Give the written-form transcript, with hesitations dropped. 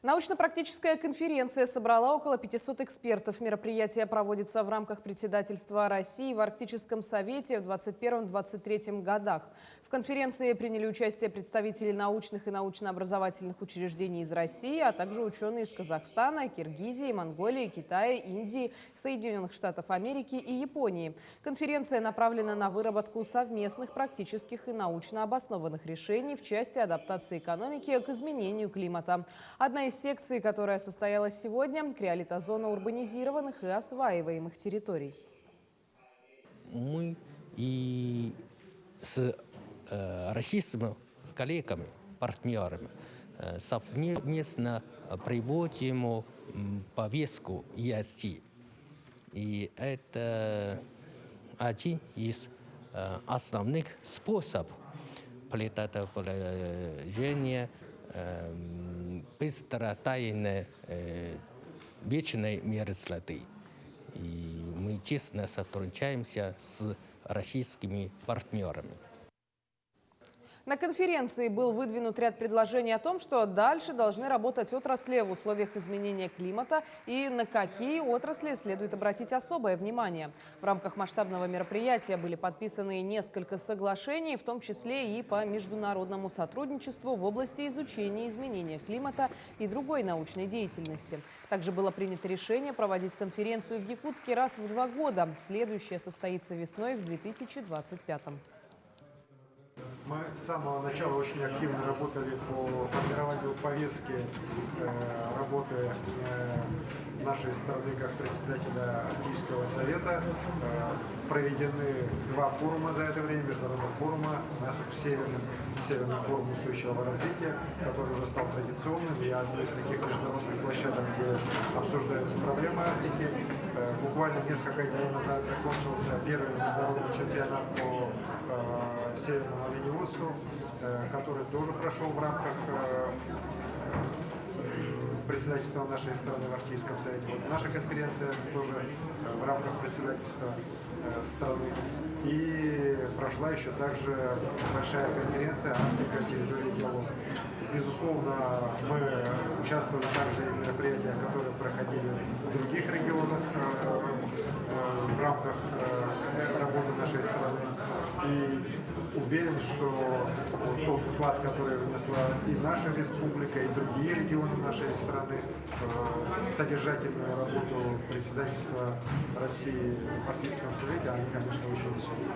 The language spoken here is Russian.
Научно-практическая конференция собрала около 500 экспертов. Мероприятие проводится в рамках председательства России в Арктическом совете в 2021-2023 годах. В конференции приняли участие представители научных и научно-образовательных учреждений из России, а также ученые из Казахстана, Киргизии, Монголии, Китая, Индии, Соединенных Штатов Америки и Японии. Конференция направлена на выработку совместных практических и научно обоснованных решений в части адаптации экономики к изменению климата. Одна из секций, которая состоялась сегодня, криолитозона урбанизированных и осваиваемых территорий. Мы и с российскими коллегами, партнерами совместно приводим повестку ESG. И это один из основных способов предотвращения быстротаянной вечной мерзлоты. И мы тесно сотрудничаемся с российскими партнерами. На конференции был выдвинут ряд предложений о том, что дальше должны работать отрасли в условиях изменения климата и на какие отрасли следует обратить особое внимание. В рамках масштабного мероприятия были подписаны несколько соглашений, в том числе и по международному сотрудничеству в области изучения изменения климата и другой научной деятельности. Также было принято решение проводить конференцию в Якутске раз в 2 года. Следующая состоится весной в 2025. Мы с самого начала очень активно работали по формированию повестки работы нашей страны как председателя Арктического совета. Проведены 2 форума за это время, международных форума, наш Северный форум устойчивого развития, который уже стал традиционным, и одной из таких международных площадок, где обсуждаются проблемы Арктики. Буквально несколько дней назад закончился первый международный чемпионат по северному оленеводству, который тоже прошел в рамках председательства нашей страны в Арктическом совете. Вот наша конференция тоже в рамках председательства страны. И прошла еще также большая конференция «Арктика. Территория диалога». Безусловно, мы участвовали также и в мероприятиях, которые проходили в других регионах в рамках работы нашей страны. И уверен, что тот вклад, который внесла и наша республика, и другие регионы нашей страны в содержательную работу председательства России в Арктическом совете, они, конечно, очень высокие.